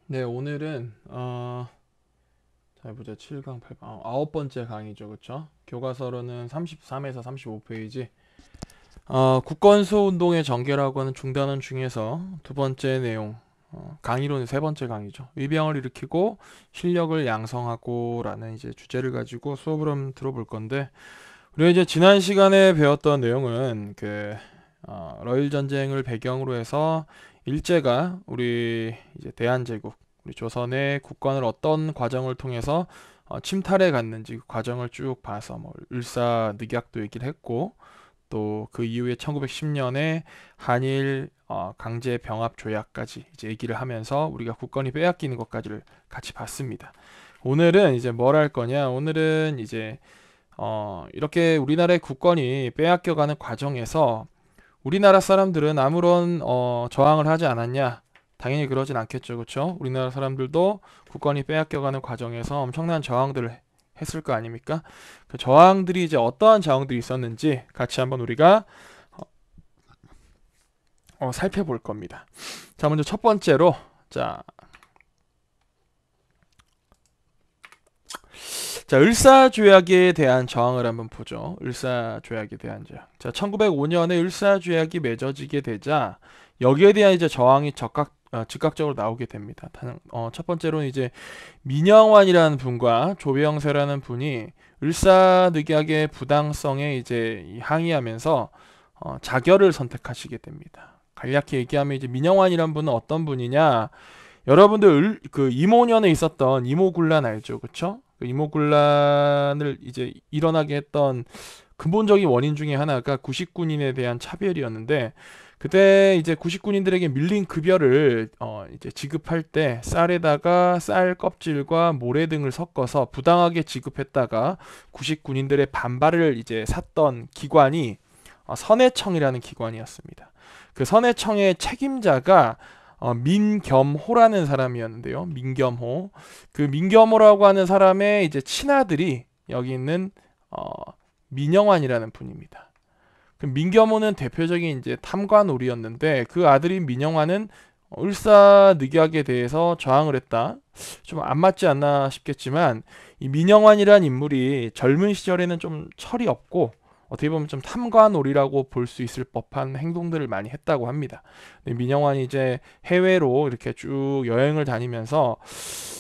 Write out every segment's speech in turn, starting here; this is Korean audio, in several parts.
네, 오늘은 잘 보자. 7강, 8강. 아홉 번째 강의죠. 그쵸? 교과서로는 33에서 35페이지. 국건수 운동의 전개라고 하는 중단원 중에서 두 번째 내용. 강의로는 세 번째 강의죠. 위병을 일으키고 실력을 양성하고라는 이제 주제를 가지고 수업을 한번 들어볼 건데, 우리가 이제 지난 시간에 배웠던 내용은 러일 전쟁을 배경으로 해서 일제가 우리 이제 대한제국, 우리 조선의 국권을 어떤 과정을 통해서 침탈해 갔는지 그 과정을 쭉 봐서 뭐 을사늑약도 얘기를 했고, 또 그 이후에 1910년에 한일 강제 병합 조약까지 이제 얘기를 하면서 우리가 국권이 빼앗기는 것까지를 같이 봤습니다. 오늘은 이제 뭘 할 거냐? 오늘은 이제 이렇게 우리나라의 국권이 빼앗겨가는 과정에서 우리나라 사람들은 아무런 저항을 하지 않았냐? 당연히 그러진 않겠죠, 그렇죠? 우리나라 사람들도 국권이 빼앗겨가는 과정에서 엄청난 저항들을 했을 거 아닙니까? 그 저항들이 이제 어떠한 저항들이 있었는지 같이 한번 우리가 살펴볼 겁니다. 자, 먼저 첫 번째로 자, 을사조약에 대한 저항을 한번 보죠. 을사조약에 대한 저항. 자, 1905년에 을사조약이 맺어지게 되자 여기에 대한 이제 저항이 즉각적으로 나오게 됩니다. 첫 번째로는 이제 민영환이라는 분과 조병세라는 분이 을사늑약의 부당성에 이제 항의하면서 자결을 선택하시게 됩니다. 간략히 얘기하면 이제 민영환이라는 분은 어떤 분이냐? 여러분들 그 이모년에 있었던 이모군란 알죠, 그쵸? 그 이모군란을 이제 일어나게 했던 근본적인 원인 중에 하나가 구식군인에 대한 차별이었는데, 그때 이제 구식군인들에게 밀린 급여를 이제 지급할 때 쌀에다가 쌀 껍질과 모래 등을 섞어서 부당하게 지급했다가 구식군인들의 반발을 이제 샀던 기관이 선해청이라는 기관이었습니다. 그 선해청의 책임자가 민겸호라는 사람이었는데요. 민겸호. 그 민겸호라고 하는 사람의 이제 친아들이 여기 있는 민영환이라는 분입니다. 그 민겸호는 대표적인 이제 탐관오리였는데 그 아들인 민영환은 을사늑약에 대해서 저항을 했다. 좀 안 맞지 않나 싶겠지만 이 민영환이란 인물이 젊은 시절에는 좀 철이 없고 어떻게 보면 좀 탐관오리라고 볼 수 있을 법한 행동들을 많이 했다고 합니다. 근데 민영환이 이제 해외로 이렇게 쭉 여행을 다니면서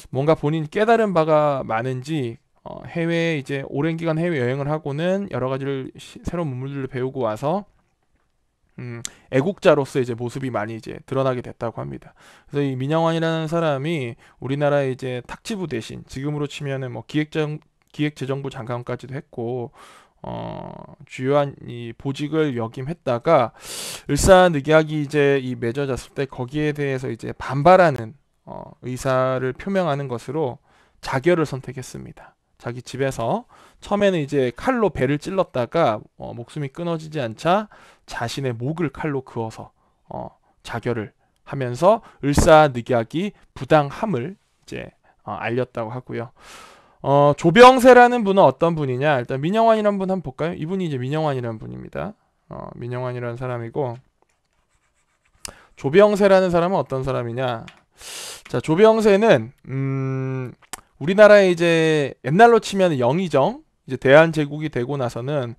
뭔가 본인 깨달은 바가 많은지 해외에 이제 오랜 기간 해외 여행을 하고는 여러 가지를 새로운 문물들을 배우고 와서 애국자로서 이제 모습이 많이 이제 드러나게 됐다고 합니다. 그래서 이 민영환이라는 사람이 우리나라의 이제 탁지부 대신 지금으로 치면은 뭐 기획재정부 장관까지도 했고 주요한 이 보직을 역임했다가 을사늑약이 이제 이 맺어졌을 때 거기에 대해서 이제 반발하는 의사를 표명하는 것으로 자결을 선택했습니다. 자기 집에서 처음에는 이제 칼로 배를 찔렀다가 목숨이 끊어지지 않자 자신의 목을 칼로 그어서 자결을 하면서 을사늑약이 부당함을 이제 알렸다고 하고요. 조병세라는 분은 어떤 분이냐? 일단 민영환이라는 분 한번 볼까요? 이분이 이제 민영환이라는 분입니다. 민영환이라는 사람이고, 조병세라는 사람은 어떤 사람이냐? 자, 조병세는 우리나라에 이제 옛날로 치면 영의정, 이제 대한제국이 되고 나서는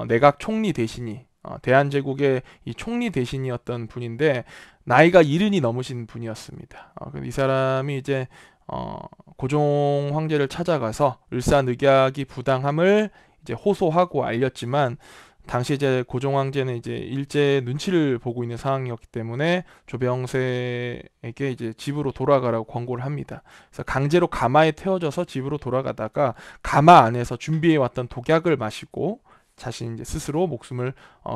내각 총리 대신이 대한제국의 이 총리 대신이었던 분인데 나이가 70이 넘으신 분이었습니다. 이 사람이 이제 고종 황제를 찾아가서 을사늑약이 부당함을 이제 호소하고 알렸지만 당시 이제 고종 황제는 이제 일제 눈치를 보고 있는 상황이었기 때문에 조병세에게 이제 집으로 돌아가라고 권고를 합니다. 그래서 강제로 가마에 태워져서 집으로 돌아가다가 가마 안에서 준비해 왔던 독약을 마시고 자신 이제 스스로 목숨을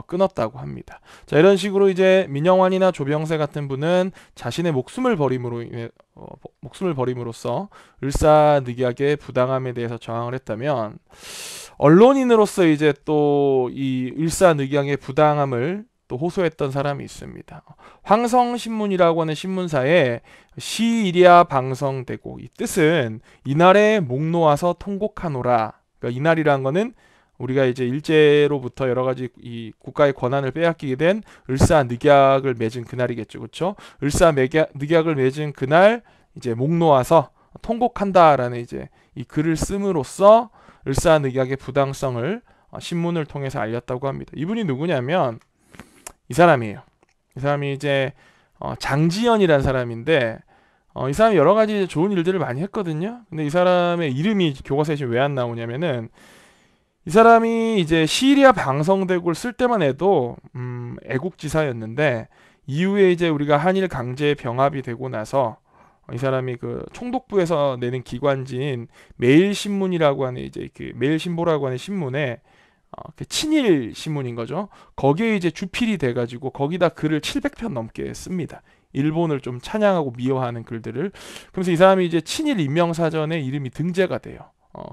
끊었다고 합니다. 자, 이런 식으로 이제 민영환이나 조병세 같은 분은 자신의 목숨을 버림으로써 을사늑약의 부당함에 대해서 저항을 했다면 언론인으로서 이제 또 이 을사늑약의 부당함을 또 호소했던 사람이 있습니다. 황성신문이라고 하는 신문사에 시일이야 방성되고 이 뜻은 이날에 목 놓아서 통곡하노라. 그러니까 이날이라는 거는 우리가 이제 일제로부터 여러 가지 이 국가의 권한을 빼앗기게 된 을사늑약을 맺은 그날이겠죠, 그렇죠? 을사늑약을 맺은 그날 이제 목 놓아서 통곡한다라는 이제 이 글을 씀으로써 을사늑약의 부당성을 신문을 통해서 알렸다고 합니다. 이분이 누구냐면 이 사람이에요. 이 사람이 이제 장지연이라는 사람인데 이 사람이 여러 가지 좋은 일들을 많이 했거든요. 근데 이 사람의 이름이 교과서에 지금 왜 안 나오냐면은 이 사람이 이제 시리아 방성대국을 쓸 때만 해도 애국지사였는데 이후에 이제 우리가 한일 강제 병합이 되고 나서 이 사람이 그 총독부에서 내는 기관지인 매일신문이라고 하는 이제 그 매일신보라고 하는 신문에 그 친일 신문인 거죠. 거기에 이제 주필이 돼가지고 거기다 글을 700편 넘게 씁니다. 일본을 좀 찬양하고 미워하는 글들을. 그래서 이 사람이 이제 친일 인명사전에 이름이 등재가 돼요.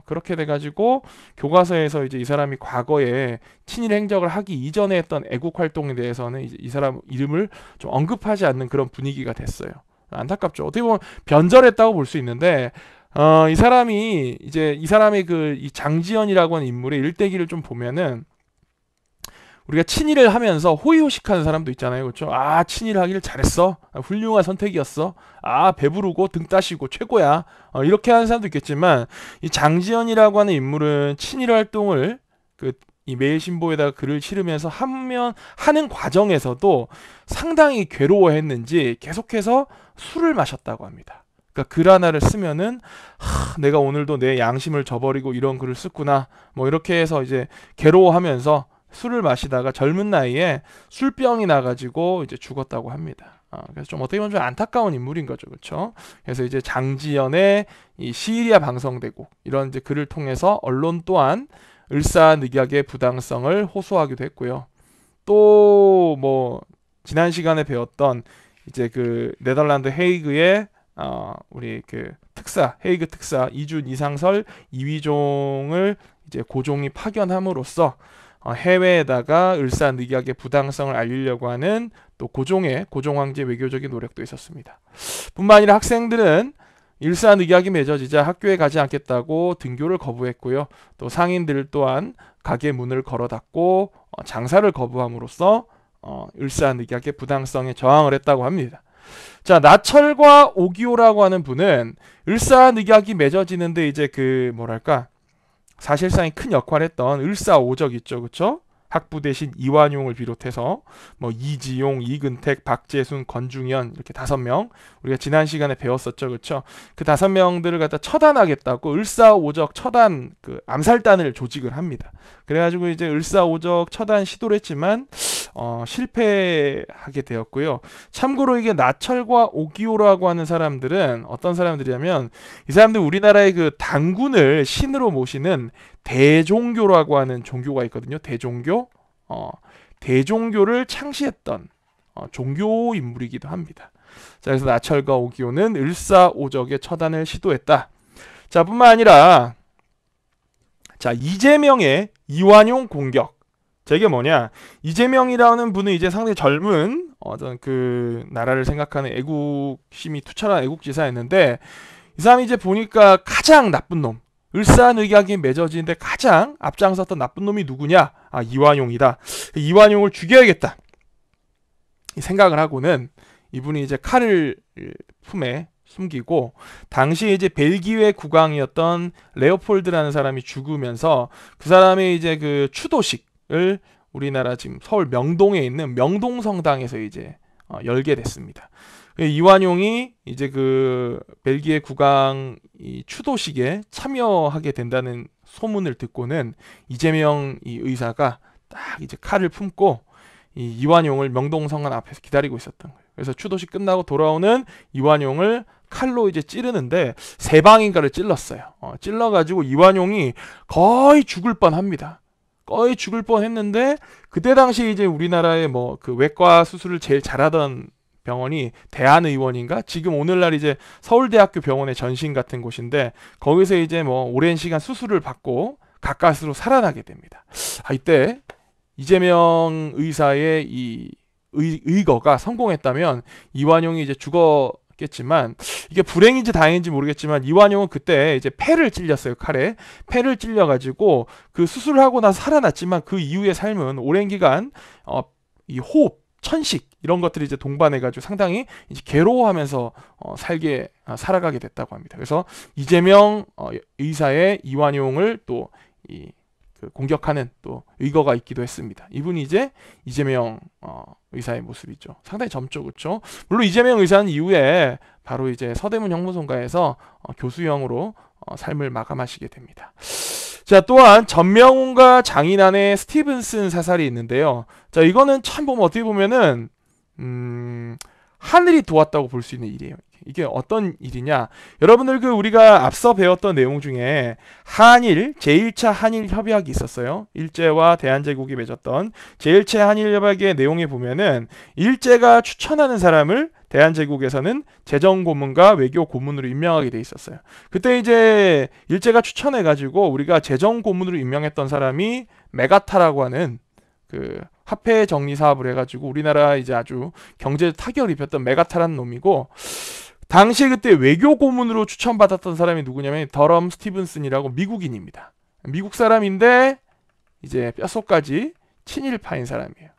그렇게 돼가지고 교과서에서 이제 이 사람이 과거에 친일 행적을 하기 이전에 했던 애국 활동에 대해서는 이제 이 사람 이름을 좀 언급하지 않는 그런 분위기가 됐어요. 안타깝죠. 어떻게 보면 변절했다고 볼 수 있는데 이 사람이 이제 이 사람의 그 이 장지연이라고 하는 인물의 일대기를 좀 보면은 우리가 친일을 하면서 호의호식하는 사람도 있잖아요. 그렇죠? 아, 친일하기를 잘했어. 훌륭한 선택이었어. 아, 배부르고 등 따시고 최고야. 이렇게 하는 사람도 있겠지만 이 장지연이라고 하는 인물은 친일 활동을 이 매일신보에다가 글을 실으면서 하는 과정에서도 상당히 괴로워했는지 계속해서 술을 마셨다고 합니다. 그러니까 글 하나를 쓰면은 내가 오늘도 내 양심을 저버리고 이런 글을 썼구나. 뭐 이렇게 해서 이제 괴로워하면서 술을 마시다가 젊은 나이에 술병이 나가지고 이제 죽었다고 합니다. 그래서 좀 어떻게 보면 좀 안타까운 인물인 거죠, 그렇죠? 그래서 이제 장지연의 이 시리아 방성대국 이런 이제 글을 통해서 언론 또한 을사늑약의 부당성을 호소하기도 했고요. 또 뭐 지난 시간에 배웠던 이제 그 네덜란드 헤이그의 우리 그 특사 헤이그 특사 이준 이상설 이휘종을 이제 고종이 파견함으로써 해외에다가 을사늑약의 부당성을 알리려고 하는 또 고종 황제 외교적인 노력도 있었습니다. 뿐만 아니라 학생들은 을사늑약이 맺어지자 학교에 가지 않겠다고 등교를 거부했고요. 또 상인들 또한 가게 문을 걸어 닫고 장사를 거부함으로써 을사늑약의 부당성에 저항을 했다고 합니다. 자, 나철과 오기오라고 하는 분은 을사늑약이 맺어지는데 이제 그 뭐랄까 사실상 큰 역할을 했던 을사오적 있죠, 그렇죠? 학부 대신 이완용을 비롯해서 뭐 이지용, 이근택, 박재순, 권중현 이렇게 5명 우리가 지난 시간에 배웠었죠, 그렇죠? 그 5명들을 갖다 처단하겠다고 을사오적 처단 그 암살단을 조직을 합니다. 그래가지고 이제 을사오적 처단 시도를 했지만 실패하게 되었고요. 참고로 이게 나철과 오기오라고 하는 사람들은 어떤 사람들이냐면 이 사람들 우리나라의 그 당군을 신으로 모시는 대종교라고 하는 종교가 있거든요. 대종교. 대종교를 창시했던 종교 인물이기도 합니다. 자, 그래서 나철과 오기오는 을사오적의 처단을 시도했다. 자, 뿐만 아니라 자, 이재명의 이완용 공격. 자, 이게 뭐냐? 이재명이라는 분은 이제 상당히 젊은 어떤 그 나라를 생각하는 애국심이 투철한 애국지사였는데 이 사람이 이제 보니까 가장 나쁜 놈 을사늑약이 맺어지는데 가장 앞장섰던 나쁜 놈이 누구냐? 아, 이완용이다. 이완용을 죽여야겠다. 이 생각을 하고는 이분이 이제 칼을 품에 숨기고 당시에 이제 벨기에 국왕이었던 레오폴드라는 사람이 죽으면서 그 사람의 이제 그 추도식을 우리나라 지금 서울 명동에 있는 명동성당에서 이제 열게 됐습니다. 이완용이 이제 그 벨기에 국왕 이 추도식에 참여하게 된다는 소문을 듣고는 이재명 이 의사가 딱 이제 칼을 품고 이 이완용을 명동성당 앞에서 기다리고 있었던 거예요. 그래서 추도식 끝나고 돌아오는 이완용을 칼로 이제 찌르는데 3방인가를 찔렀어요. 찔러가지고 이완용이 거의 죽을 뻔합니다. 거의 죽을 뻔했는데 그때 당시 이제 우리나라의 뭐 그 외과 수술을 제일 잘하던 병원이 대한의원인가? 지금 오늘날 이제 서울대학교 병원의 전신 같은 곳인데 거기서 이제 뭐 오랜 시간 수술을 받고 가까스로 살아나게 됩니다. 이때 이재명 의사의 이 의거가 성공했다면 이완용이 이제 죽었겠지만 이게 불행인지 다행인지 모르겠지만 이완용은 그때 이제 폐를 찔렸어요. 칼에 폐를 찔려가지고 그 수술을 하고 나서 살아났지만 그 이후의 삶은 오랜 기간 이 호흡 천식 이런 것들이 이제 동반해가지고 상당히 이제 괴로워하면서 살아가게 됐다고 합니다. 그래서 이재명 의사의 이완용을 또 그 공격하는 또 의거가 있기도 했습니다. 이분이 이제 이재명 의사의 모습이죠. 상당히 젊죠, 그렇죠? 물론 이재명 의사는 이후에 바로 이제 서대문 형무소가에서 교수형으로 삶을 마감하시게 됩니다. 자, 또한 전명훈과 장인환의 스티븐슨 사살이 있는데요. 자, 이거는 참 보면 어떻게 보면은 하늘이 도왔다고 볼 수 있는 일이에요. 이게 어떤 일이냐? 여러분들 우리가 앞서 배웠던 내용 중에 제1차 한일 협약이 있었어요. 일제와 대한제국이 맺었던 제1차 한일 협약의 내용에 보면은 일제가 추천하는 사람을 대한제국에서는 재정고문과 외교고문으로 임명하게 돼 있었어요. 그때 이제 일제가 추천해가지고 우리가 재정고문으로 임명했던 사람이 메가타라고 하는 그 화폐 정리 사업을 해가지고 우리나라 이제 아주 경제 타격을 입혔던 메가타라는 놈이고, 당시에 그때 외교 고문으로 추천받았던 사람이 누구냐면 더럼 스티븐슨이라고 미국인입니다. 미국 사람인데 이제 뼛속까지 친일파인 사람이에요.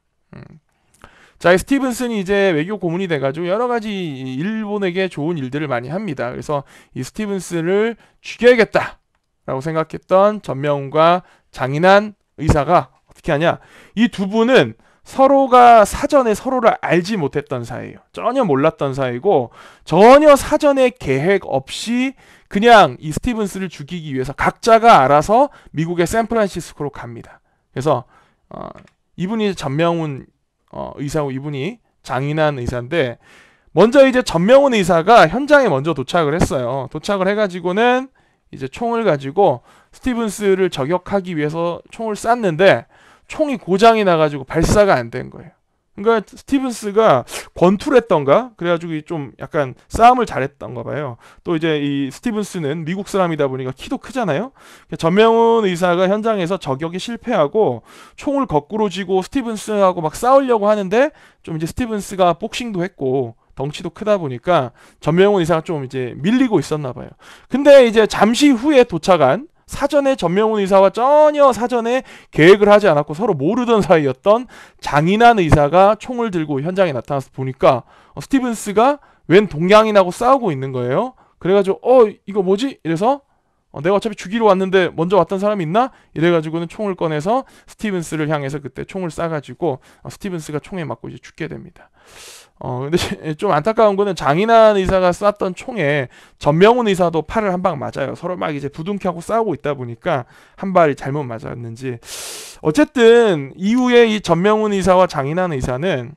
자, 이 스티븐슨이 이제 외교 고문이 돼가지고 여러 가지 일본에게 좋은 일들을 많이 합니다. 그래서 이 스티븐슨을 죽여야겠다라고 생각했던 전명훈과 장인환 의사가 어떻게 하냐? 이 두 분은 서로가 사전에 서로를 알지 못했던 사이예요. 전혀 몰랐던 사이고 전혀 사전에 계획 없이 그냥 이 스티븐스를 죽이기 위해서 각자가 알아서 미국의 샌프란시스코로 갑니다. 그래서 이분이 전명훈 의사고 이분이 장인환 의사인데, 먼저 이제 전명훈 의사가 현장에 먼저 도착을 했어요. 도착을 해가지고는 이제 총을 가지고 스티븐스를 저격하기 위해서 총을 쐈는데 총이 고장이 나가지고 발사가 안 된 거예요. 그러니까 스티븐스가 권투했던가 그래가지고 좀 약간 싸움을 잘했던가 봐요. 또 이제 이 스티븐스는 미국 사람이다 보니까 키도 크잖아요. 전명훈 의사가 현장에서 저격에 실패하고 총을 거꾸로 쥐고 스티븐스하고 막 싸우려고 하는데, 좀 이제 스티븐스가 복싱도 했고 덩치도 크다 보니까 전명훈 의사가 좀 이제 밀리고 있었나 봐요. 근데 이제 잠시 후에 도착한, 사전에 전명훈 의사와 전혀 사전에 계획을 하지 않았고 서로 모르던 사이였던 장인환 의사가 총을 들고 현장에 나타나서 보니까 스티븐스가 웬 동양인하고 싸우고 있는 거예요. 그래가지고 이거 뭐지? 이래서 내가 어차피 죽이러 왔는데 먼저 왔던 사람이 있나? 이래가지고는 총을 꺼내서 스티븐스를 향해서 그때 총을 쏴가지고 스티븐스가 총에 맞고 이제 죽게 됩니다. 근데 좀 안타까운 거는 장인환 의사가 쐈던 총에 전명훈 의사도 팔을 한 방 맞아요. 서로 막 이제 부둥켜하고 싸우고 있다 보니까 한 발이 잘못 맞았는지. 어쨌든 이후에 이 전명훈 의사와 장인환 의사는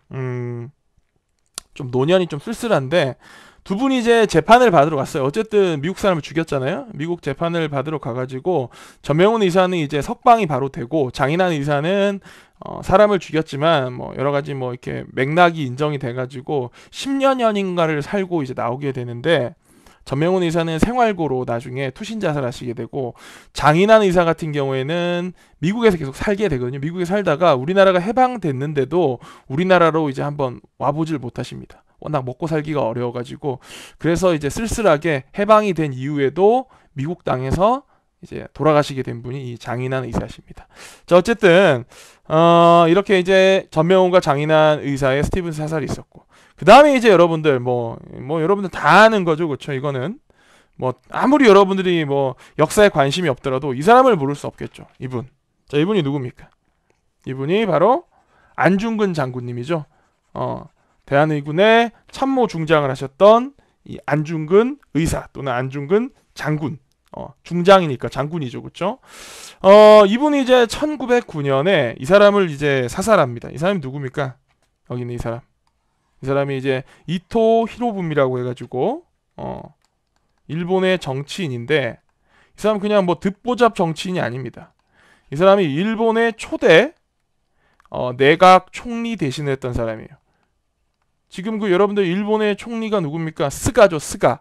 좀 노년이 좀 쓸쓸한데, 두 분이 이제 재판을 받으러 갔어요. 어쨌든 미국 사람을 죽였잖아요. 미국 재판을 받으러 가가지고 전명훈 의사는 이제 석방이 바로 되고, 장인환 의사는 사람을 죽였지만 뭐 여러 가지 뭐 이렇게 맥락이 인정이 돼가지고 10년인가를 살고 이제 나오게 되는데, 전명훈 의사는 생활고로 나중에 투신 자살하시게 되고, 장인환 의사 같은 경우에는 미국에서 계속 살게 되거든요. 미국에 살다가 우리나라가 해방됐는데도 우리나라로 이제 한번 와보질 못하십니다. 워낙 먹고 살기가 어려워가지고. 그래서 이제 쓸쓸하게 해방이 된 이후에도 미국 땅에서 이제 돌아가시게 된 분이 이 장인환 의사십니다. 자, 어쨌든 이렇게 이제 전명훈과 장인환 의사의 스티븐 사살이 있었고, 그 다음에 이제 여러분들 뭐 여러분들 다 아는 거죠, 그렇죠? 이거는 뭐 아무리 여러분들이 뭐 역사에 관심이 없더라도 이 사람을 모를 수 없겠죠. 자, 이분이 누굽니까? 이분이 바로 안중근 장군님이죠. 대한의군의 참모 중장을 하셨던 이 안중근 의사 또는 안중근 장군. 중장이니까 장군이죠, 그렇죠? 이분이 이제 1909년에 이 사람을 이제 사살합니다. 이 사람이 누굽니까? 여기 있는 이 사람. 이 사람이 이제 이토 히로부미라고 해가지고 일본의 정치인인데, 이 사람은 그냥 뭐 듣보잡 정치인이 아닙니다. 이 사람이 일본의 초대 내각 총리 대신을 했던 사람이에요. 지금 여러분들 일본의 총리가 누굽니까? 스가죠, 스가.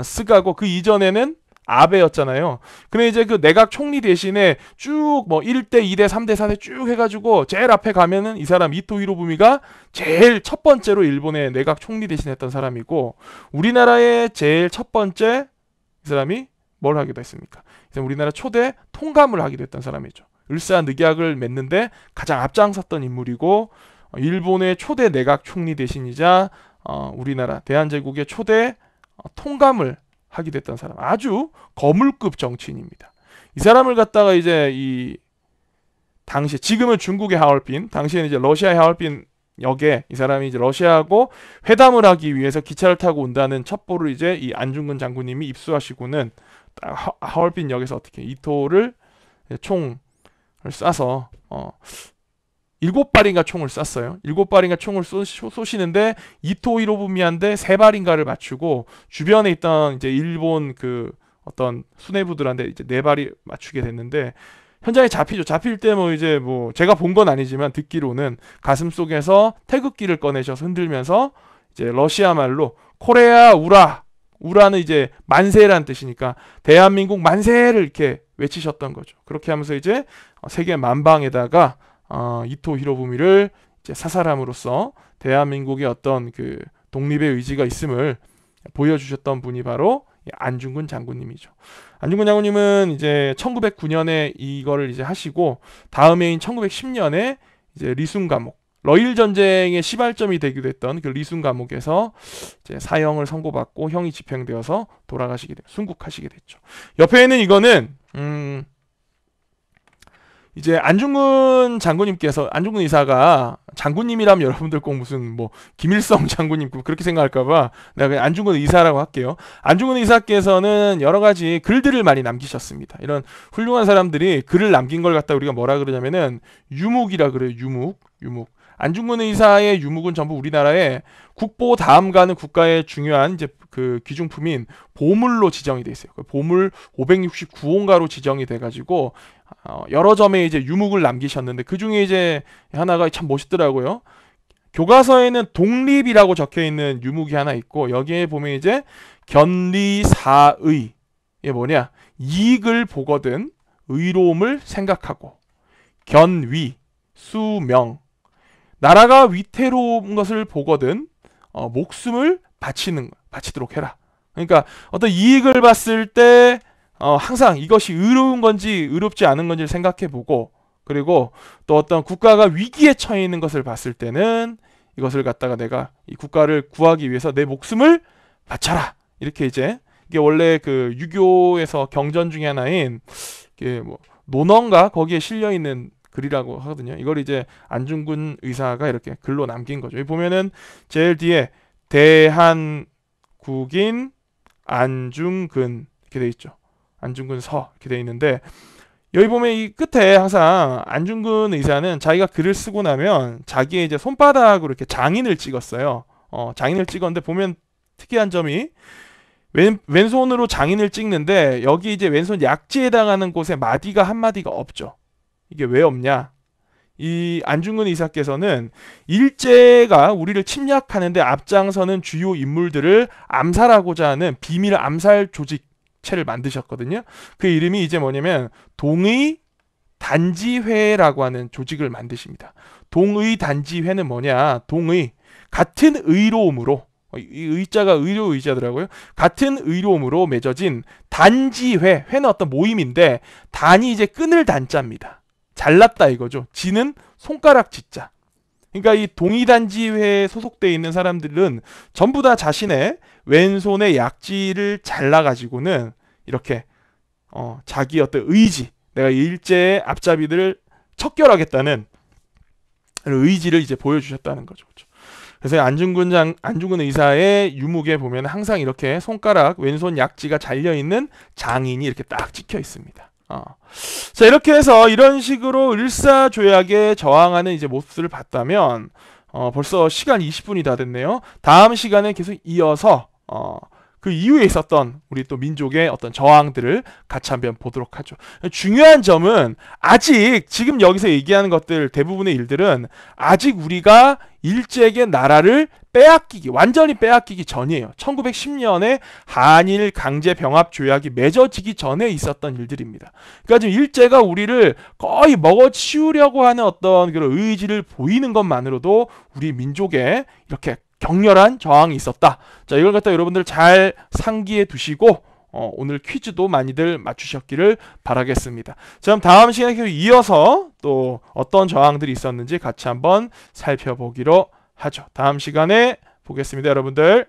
스가고 그 이전에는 아베였잖아요. 근데 이제 그 내각 총리 대신에 쭉 뭐 1대, 2대, 3대, 4대 쭉 해가지고 제일 앞에 가면은 이 사람 이토 히로부미가 제일 첫 번째로 일본의 내각 총리 대신했던 사람이고, 우리나라의 제일 첫 번째 이 사람이 뭘 하기도 했습니까? 우리나라 초대 통감을 하기도 했던 사람이죠. 을사늑약을 맺는데 가장 앞장섰던 인물이고, 일본의 초대 내각 총리 대신이자 우리나라 대한제국의 초대 통감을 하게 됐던 사람, 아주 거물급 정치인입니다. 이 사람을 갖다가 이제 이 당시, 지금은 중국의 하얼빈, 당시에는 이제 러시아의 하얼빈 역에 이 사람이 이제 러시아하고 회담을 하기 위해서 기차를 타고 온다는 첩보를 이제 이 안중근 장군님이 입수하시고는 하얼빈 역에서 어떻게 이토를 총을 쏴서 7발인가 총을 쐈어요. 7발인가 총을 쏘시는데 이토 히로부미한테 3발인가를 맞추고 주변에 있던 이제 일본 그 어떤 수뇌부들한테 이제 4발이 맞추게 됐는데 현장에 잡히죠. 잡힐 때 뭐 이제 뭐 제가 본 건 아니지만 듣기로는 가슴 속에서 태극기를 꺼내셔서 흔들면서 이제 러시아 말로 코레아 우라, 우라는 이제 만세라는 뜻이니까 대한민국 만세를 이렇게 외치셨던 거죠. 그렇게 하면서 이제 세계 만방에다가 이토 히로부미를 이제 사살함으로써 대한민국의 어떤 그 독립의 의지가 있음을 보여주셨던 분이 바로 안중근 장군님이죠. 안중근 장군님은 이제 1909년에 이거를 이제 하시고 다음해인 1910년에 이제 리순 감옥, 러일 전쟁의 시발점이 되기도 했던 그 리순 감옥에서 이제 사형을 선고받고 형이 집행되어서 돌아가시게 됐죠. 순국하시게 됐죠. 옆에 있는 이거는 이제 안중근 장군님께서, 안중근 의사가 장군님이라면 여러분들 꼭 무슨 뭐 김일성 장군님 그렇게 생각할까봐 내가 그냥 안중근 의사라고 할게요. 안중근 의사께서는 여러 가지 글들을 많이 남기셨습니다. 이런 훌륭한 사람들이 글을 남긴 걸 갖다 우리가 뭐라 그러냐면은 유묵이라 그래요. 유묵. 안중근 의사의 유묵은 전부 우리나라의 국보 다음 가는 국가의 중요한 이제 그 귀중품인 보물로 지정이 돼 있어요. 보물 569호가로 지정이 돼가지고 여러 점에 이제 유묵을 남기셨는데 그 중에 이제 하나가 참 멋있더라고요. 교과서에는 독립이라고 적혀 있는 유묵이 하나 있고 여기에 보면 이제 견리사의, 이게 뭐냐, 이익을 보거든 의로움을 생각하고, 견위 수명, 나라가 위태로운 것을 보거든 목숨을 바치도록 해라. 그러니까 어떤 이익을 봤을 때 항상 이것이 의로운 건지 의롭지 않은 건지를 생각해보고, 그리고 또 어떤 국가가 위기에 처해 있는 것을 봤을 때는 이것을 갖다가 내가 이 국가를 구하기 위해서 내 목숨을 바쳐라. 이렇게 이제 이게 원래 그 유교에서 경전 중에 하나인 이게 뭐 논어인가 거기에 실려 있는 글이라고 하거든요. 이걸 이제 안중근 의사가 이렇게 글로 남긴 거죠. 여기 보면은 제일 뒤에 대한국인 안중근 이렇게 돼 있죠. 안중근 서 이렇게 돼 있는데 여기 보면 이 끝에 항상 안중근 의사는 자기가 글을 쓰고 나면 자기의 이제 손바닥으로 이렇게 장인을 찍었어요. 장인을 찍었는데 보면 특이한 점이 왼손으로 장인을 찍는데 여기 이제 왼손 약지에 해당하는 곳에 마디가 한 마디가 없죠. 이게 왜 없냐? 이 안중근 의사께서는 일제가 우리를 침략하는데 앞장서는 주요 인물들을 암살하고자 하는 비밀 암살 조직체를 만드셨거든요. 그 이름이 이제 뭐냐면 동의단지회라고 하는 조직을 만드십니다. 동의단지회는 뭐냐? 같은 의로움으로, 이 의자가 의료 의자더라고요. 같은 의로움으로 맺어진 단지회, 회는 어떤 모임인데 단이 이제 끈을 단자입니다. 잘났다 이거죠. 지는 손가락 지자. 그러니까 이 동의단지회에 소속되어 있는 사람들은 전부 다 자신의 왼손의 약지를 잘라가지고는 이렇게 자기 어떤 의지, 내가 일제의 앞잡이들을 척결하겠다는 의지를 이제 보여주셨다는 거죠. 그렇죠? 그래서 안중근 의사의 유묵에 보면 항상 이렇게 손가락 왼손 약지가 잘려 있는 장인이 이렇게 딱 찍혀 있습니다. 자, 이렇게 해서 이런 식으로 을사조약에 저항하는 이제 모습을 봤다면 벌써 시간 20분이 다 됐네요. 다음 시간에 계속 이어서 그 이후에 있었던 우리 또 민족의 어떤 저항들을 같이 한번 보도록 하죠. 중요한 점은 아직 지금 여기서 얘기하는 것들 대부분의 일들은 아직 우리가 일제에게 나라를 완전히 빼앗기기 전이에요. 1910년에 한일 강제 병합 조약이 맺어지기 전에 있었던 일들입니다. 그러니까 지금 일제가 우리를 거의 먹어치우려고 하는 어떤 그런 의지를 보이는 것만으로도 우리 민족에 이렇게 격렬한 저항이 있었다. 자, 이걸 갖다 여러분들 잘 상기해 두시고 오늘 퀴즈도 많이들 맞추셨기를 바라겠습니다. 자, 그럼 다음 시간에 계속 이어서 또 어떤 저항들이 있었는지 같이 한번 살펴보기로 하죠. 다음 시간에 보겠습니다, 여러분들.